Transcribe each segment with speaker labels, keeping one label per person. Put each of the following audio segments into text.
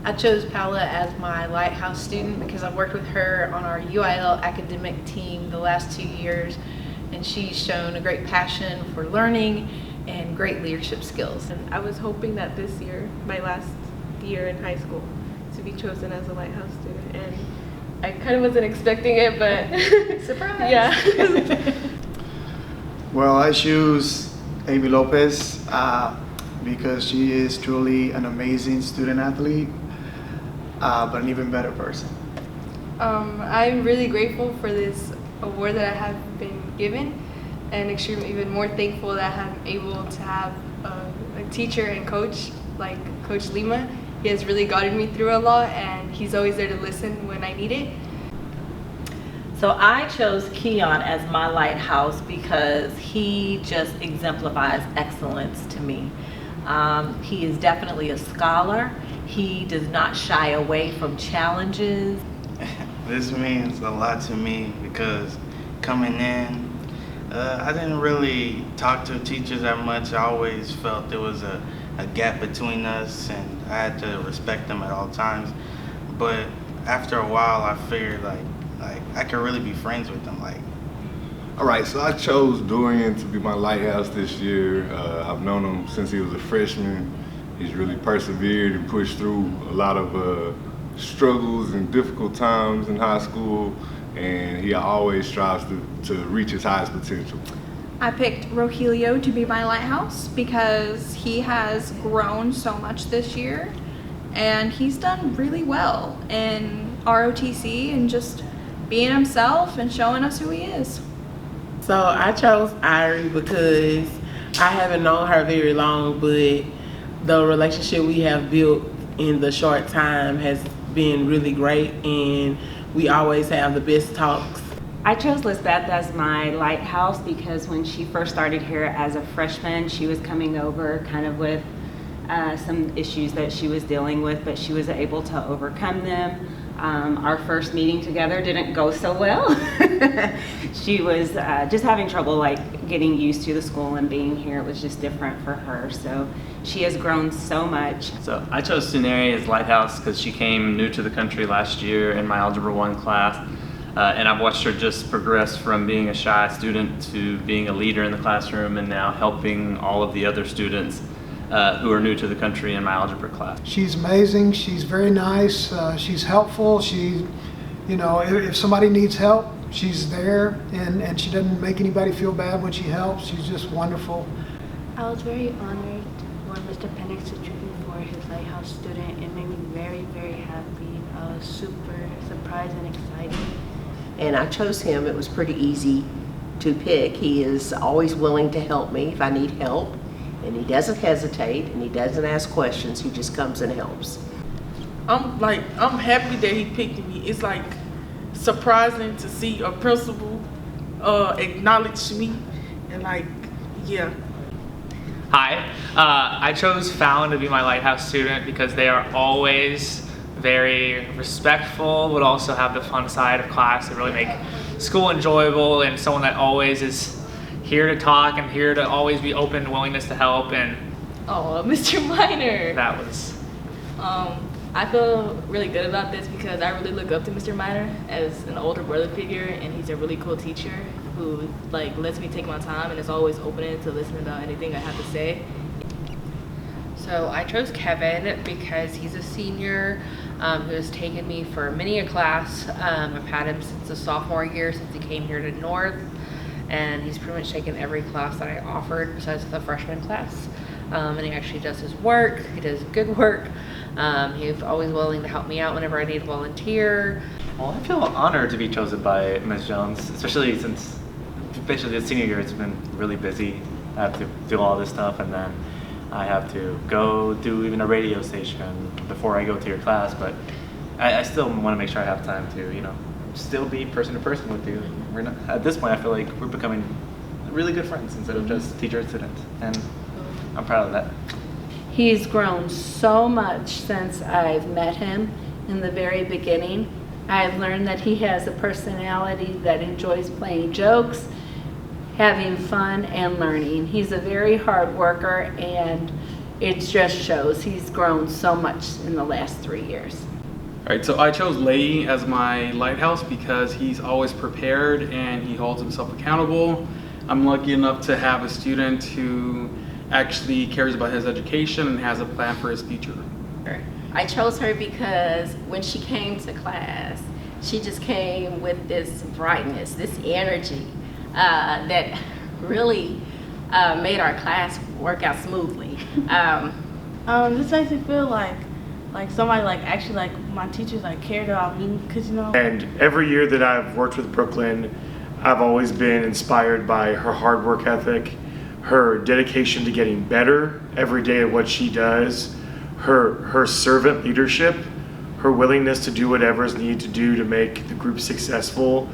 Speaker 1: I chose Paula as my Lighthouse student because I've worked with her on our UIL academic team the last 2 years, and she's shown a great passion for learning and great leadership skills.
Speaker 2: And I was hoping that this year, my last year in high school, to be chosen as a Lighthouse student, and I kind of wasn't expecting it, but
Speaker 1: surprise!
Speaker 2: Yeah.
Speaker 3: Well, I choose Amy Lopez because she is truly an amazing student athlete, but an even better person.
Speaker 2: I'm really grateful for this award that I have been given, and extremely even more thankful that I'm able to have a teacher and coach like Coach Lima. He has really guided me through a lot, and he's always there to listen when I need it.
Speaker 4: So I chose Keon as my Lighthouse because he just exemplifies excellence to me. He is definitely a scholar. He does not shy away from challenges.
Speaker 5: This means a lot to me because coming in, I didn't really talk to teachers that much. I always felt there was a gap between us, and I had to respect them at all times. But after a while, I figured like I could really be friends with them.
Speaker 6: All right, so I chose Dorian to be my Lighthouse this year. I've known him since he was a freshman. He's really persevered and pushed through a lot of struggles and difficult times in high school, and he always strives to reach his highest potential.
Speaker 7: I picked Rogelio to be my Lighthouse because he has grown so much this year, and he's done really well in ROTC and just being himself and showing us who he is.
Speaker 8: So I chose Irie because I haven't known her very long, but the relationship we have built in the short time has been really great, and we always have the best talks.
Speaker 9: I chose Lisbeth as my Lighthouse because when she first started here as a freshman, she was coming over kind of with some issues that she was dealing with, but she was able to overcome them. Our first meeting together didn't go so well. She was just having trouble getting used to the school and being here. It was just different for her. So she has grown so much.
Speaker 10: So I chose Suneri as Lighthouse because she came new to the country last year in my Algebra 1 class. And I've watched her just progress from being a shy student to being a leader in the classroom and now helping all of the other students who are new to the country in my algebra class.
Speaker 11: She's amazing. She's very nice. She's helpful. She, if somebody needs help, she's there, and she doesn't make anybody feel bad when she helps. She's just wonderful.
Speaker 12: I was very honored when Mr. Penix chose me for his Lighthouse student. It made me very, very happy. I was super surprised and excited.
Speaker 13: And I chose him. It was pretty easy to pick. He is always willing to help me if I need help. And he doesn't hesitate, and he doesn't ask questions. He just comes and helps.
Speaker 8: I'm happy that he picked me. It's surprising to see a principal acknowledge me, and yeah.
Speaker 14: Hi, I chose Fallon to be my Lighthouse student because they are always very respectful, but also have the fun side of class. They really make school enjoyable, and someone that always is here to talk and here to always be open, willingness to help. And
Speaker 2: Mr. Minor.
Speaker 14: That was.
Speaker 2: I feel really good about this because I really look up to Mr. Minor as an older brother figure, and he's a really cool teacher who lets me take my time and is always open to listen about anything I have to say.
Speaker 15: So I chose Kevin because he's a senior who has taken me for many a class. I've had him since the sophomore year, since he came here to North. And he's pretty much taken every class that I offered besides the freshman class. And he actually does his work. He does good work. He's always willing to help me out whenever I need a volunteer.
Speaker 10: Well, I feel honored to be chosen by Ms. Jones, especially since basically the senior year has been really busy. I have to do all this stuff, and then I have to go do even a radio station before I go to your class. But I still want to make sure I have time to, still be person to person with you. We're not, at this point, I feel like we're becoming really good friends instead of just teacher and student, and I'm proud of that.
Speaker 4: He's grown so much since I've met him in the very beginning. I've learned that he has a personality that enjoys playing jokes, having fun, and learning. He's a very hard worker, and
Speaker 12: it just shows he's grown so much in the last 3 years.
Speaker 16: All right, so I chose Leahy as my lighthouse because he's always prepared and he holds himself accountable. I'm lucky enough to have a student who actually cares about his education and has a plan for his future.
Speaker 17: I chose her because when she came to class, she just came with this brightness, this energy that really made our class work out smoothly.
Speaker 12: This makes me feel like somebody actually my teachers cared about me, because
Speaker 18: And every year that I've worked with Brooklyn, I've always been inspired by her hard work ethic, her dedication to getting better every day at what she does, her servant leadership, her willingness to do whatever is needed to do to make the group successful.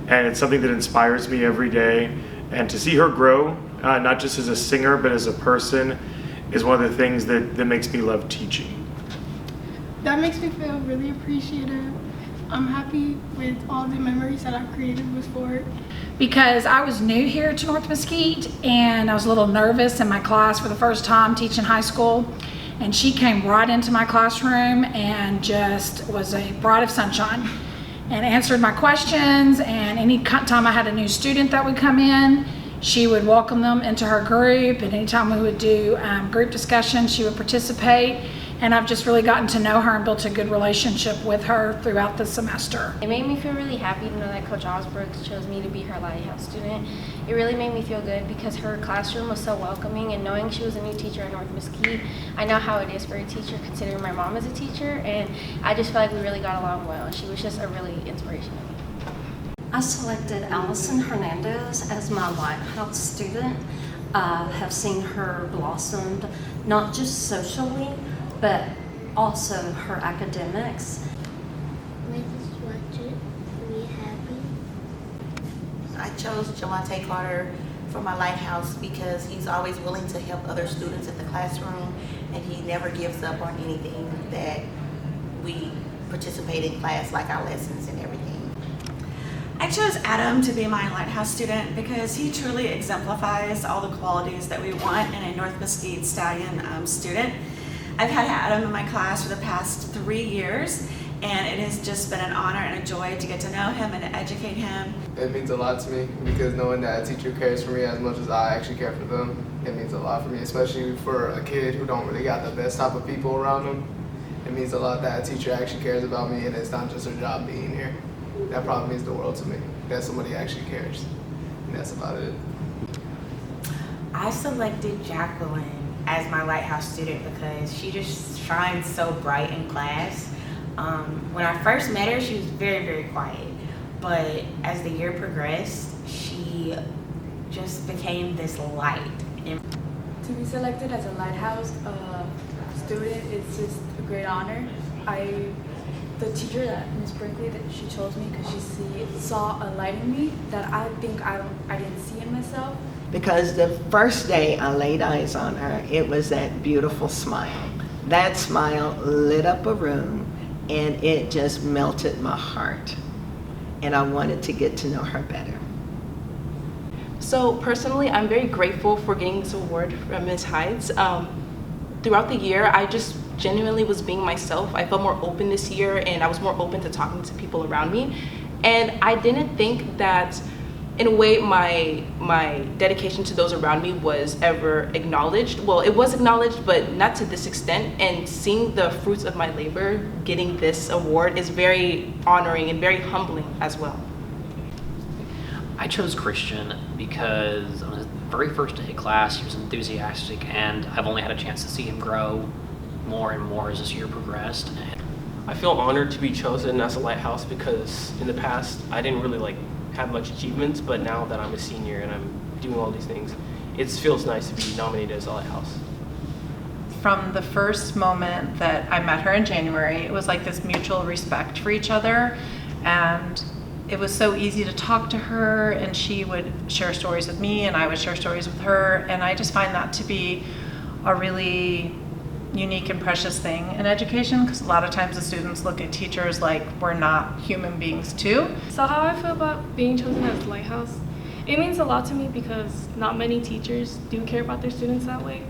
Speaker 18: And it's something that inspires me every day. And to see her grow, not just as a singer, but as a person, is one of the things that makes me love teaching.
Speaker 19: That makes me feel really appreciative. I'm happy with all the memories that I've created with Ford.
Speaker 20: Because I was new here to North Mesquite and I was a little nervous in my class for the first time teaching high school. And she came right into my classroom and just was a bride of sunshine and answered my questions. And any time I had a new student that would come in, she would welcome them into her group. And anytime we would do group discussion, she would participate. And I've just really gotten to know her and built a good relationship with her throughout the semester.
Speaker 21: It made me feel really happy to know that Coach Osbrook chose me to be her Lighthouse student. It really made me feel good because her classroom was so welcoming, and knowing she was a new teacher at North Mesquite, I know how it is for a teacher considering my mom is a teacher, and I just feel like we really got along well. She was just a really inspiration to me.
Speaker 22: I selected Allison Hernandez as my Lighthouse student. I have seen her blossomed, not just socially, but also her academics.
Speaker 23: I chose Javante Carter for my Lighthouse because he's always willing to help other students in the classroom, and he never gives up on anything that we participate in class, like our lessons and everything.
Speaker 24: I chose Adam to be my Lighthouse student because he truly exemplifies all the qualities that we want in a North Mesquite Stallion student. I've had Adam in my class for the past 3 years, and it has just been an honor and a joy to get to know him and to educate him.
Speaker 25: It means a lot to me because knowing that a teacher cares for me as much as I actually care for them, it means a lot for me, especially for a kid who don't really got the best type of people around them. It means a lot that a teacher actually cares about me, and it's not just her job being here. That probably means the world to me, that somebody actually cares, and that's about it.
Speaker 26: I selected Jacqueline as my Lighthouse student because she just shines so bright in class. When I first met her, she was very, very quiet, but as the year progressed, she just became this light.
Speaker 2: To be selected as a Lighthouse student is just a great honor. The teacher, that Miss Brinkley, that she chose me because she saw a light in me that I think I didn't see in myself.
Speaker 13: Because the first day I laid eyes on her, it was that beautiful smile. That smile lit up a room, and it just melted my heart. And I wanted to get to know her better.
Speaker 27: So personally, I'm very grateful for getting this award from Ms. Hides. Throughout the year, I just genuinely was being myself. I felt more open this year, and I was more open to talking to people around me. And I didn't think that, in a way, my dedication to those around me was ever acknowledged. Well, it was acknowledged, but not to this extent. And seeing the fruits of my labor, getting this award, is very honoring and very humbling as well.
Speaker 28: I chose Christian because on his very first day of class, he was enthusiastic, and I've only had a chance to see him grow more and more as this year progressed.
Speaker 29: I feel honored to be chosen as a Lighthouse because in the past, I didn't really have much achievements, but now that I'm a senior and I'm doing all these things, it feels nice to be nominated as a Lighthouse.
Speaker 30: From the first moment that I met her in January, it was like this mutual respect for each other, and it was so easy to talk to her, and she would share stories with me and I would share stories with her, and I just find that to be a really unique and precious thing in education, because a lot of times the students look at teachers like we're not human beings too.
Speaker 19: So how I feel about being chosen as Lighthouse, it means a lot to me because not many teachers do care about their students that way.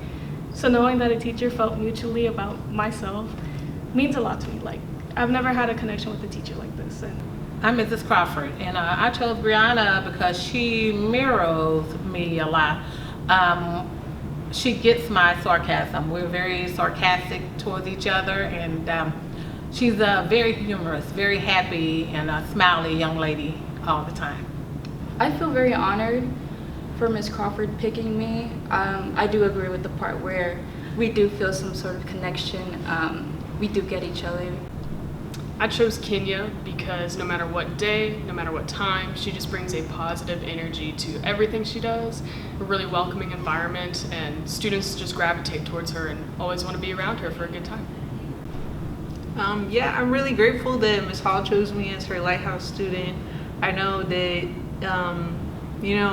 Speaker 1: So knowing that a teacher felt mutually about myself means a lot to me. Like, I've never had a connection with a teacher like this. And
Speaker 3: I'm Mrs. Crawford, and I chose Brianna because she mirrors me a lot. She gets my sarcasm. We're very sarcastic towards each other, and she's a very humorous, very happy, and a smiley young lady all the time.
Speaker 5: I feel very honored for Ms. Crawford picking me. I do agree with the part where we do feel some sort of connection. We do get each other.
Speaker 27: I chose Kenya because no matter what day, no matter what time, she just brings a positive energy to everything she does, a really welcoming environment, and students just gravitate towards her and always want to be around her for a good time.
Speaker 6: Yeah, I'm really grateful that Ms. Hall chose me as her Lighthouse student. I know that,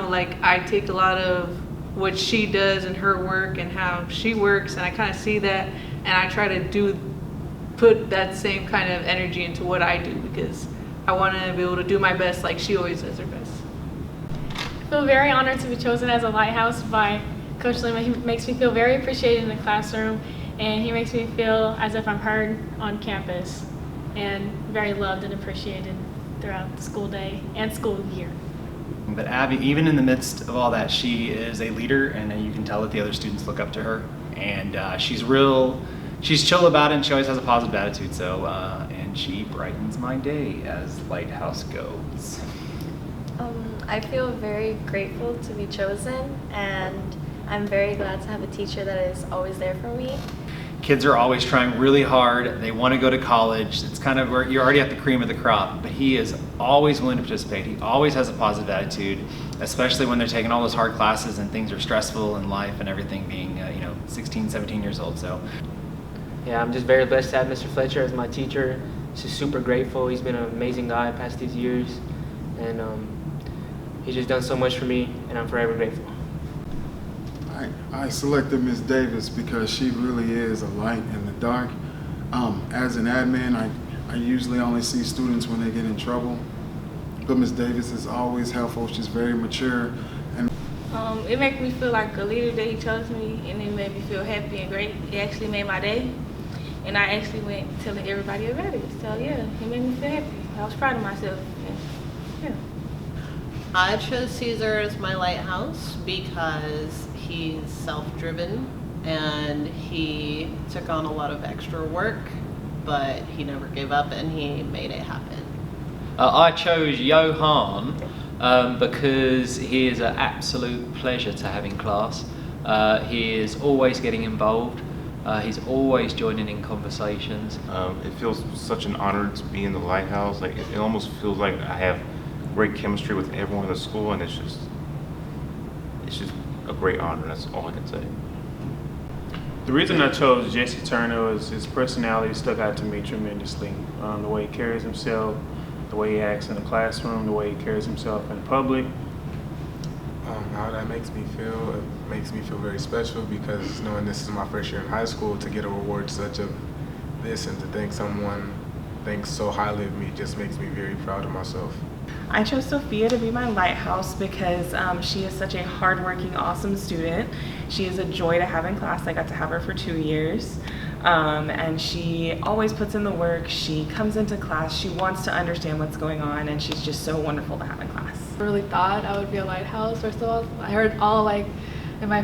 Speaker 6: like I take a lot of what she does in her work and how she works, and I kind of see that, and I try to put that same kind of energy into what I do, because I want to be able to do my best like she always does her best.
Speaker 1: I feel very honored to be chosen as a Lighthouse by Coach Lima. He makes me feel very appreciated in the classroom, and he makes me feel as if I'm heard on campus and very loved and appreciated throughout the school day and school year.
Speaker 7: But Abby, even in the midst of all that, she is a leader, and you can tell that the other students look up to her. And she's chill about it, and she always has a positive attitude. So, and she brightens my day as Lighthouse goes.
Speaker 21: I feel very grateful to be chosen, and I'm very glad to have a teacher that is always there for me.
Speaker 7: Kids are always trying really hard. They want to go to college. It's kind of where you're already at the cream of the crop, but he is always willing to participate. He always has a positive attitude, especially when they're taking all those hard classes and things are stressful in life and everything, being 16, 17 years old. So
Speaker 29: yeah, I'm just very blessed to have Mr. Fletcher as my teacher. Just super grateful. He's been an amazing guy past these years, and he's just done so much for me, and I'm forever grateful.
Speaker 8: I selected Miss Davis because she really is a light in the dark. As an admin, I usually only see students when they get in trouble, but Miss Davis is always helpful. She's very mature. And
Speaker 1: it makes me feel like a leader that he chose me, and it made me feel happy and great. It actually made my day, and I actually went telling everybody about it. So yeah, it made me feel happy. I was proud of myself. And, yeah.
Speaker 9: I chose Caesar as my Lighthouse because he's self-driven and he took on a lot of extra work, but he never gave up and he made it happen.
Speaker 28: I chose Johan because he is an absolute pleasure to have in class. He is always getting involved. He's always joining in conversations.
Speaker 11: It feels such an honor to be in the Lighthouse. Like it almost feels like I have great chemistry with everyone in the school, and it's just a great honor. That's all I can say.
Speaker 14: The reason I chose Jesse Turner was his personality stuck out to me tremendously. The way he carries himself, the way he acts in the classroom, the way he carries himself in public.
Speaker 15: How that makes me feel, it makes me feel very special because knowing this is my first year in high school, to get a reward such as this and to think someone thinks so highly of me just makes me very proud of myself.
Speaker 31: I chose Sophia to be my Lighthouse because she is such a hardworking, awesome student. She is a joy to have in class. I got to have her for 2 years. And she always puts in the work. She comes into class. She wants to understand what's going on, and she's just so wonderful to have in class.
Speaker 1: I really thought I would be a Lighthouse. First of all, I heard in my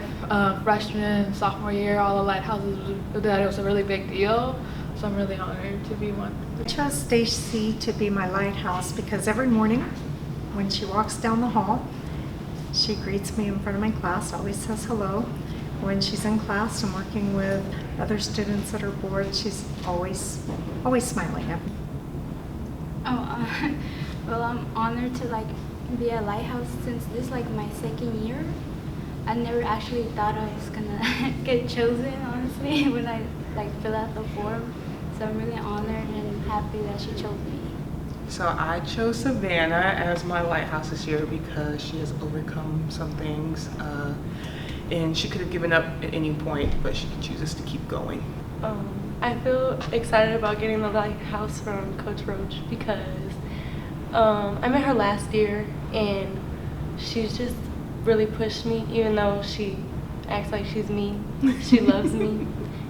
Speaker 1: freshman and sophomore year, all the Lighthouses, that it was a really big deal. So I'm really honored to be one.
Speaker 32: I chose Stacy to be my Lighthouse because every morning when she walks down the hall, she greets me in front of my class, always says hello. When she's in class and working with other students at her board, she's always smiling at me.
Speaker 21: Well, I'm honored to be a Lighthouse since this is my second year. I never actually thought I was gonna get chosen, honestly, when I fill out the form. So I'm really honored and happy that she chose me.
Speaker 33: So I chose Savannah as my Lighthouse this year because she has overcome some things and she could have given up at any point, but she chooses to keep going.
Speaker 1: I feel excited about getting the Lighthouse from Coach Roach because I met her last year and she's just really pushed me, even though
Speaker 2: acts like she's me. She loves me.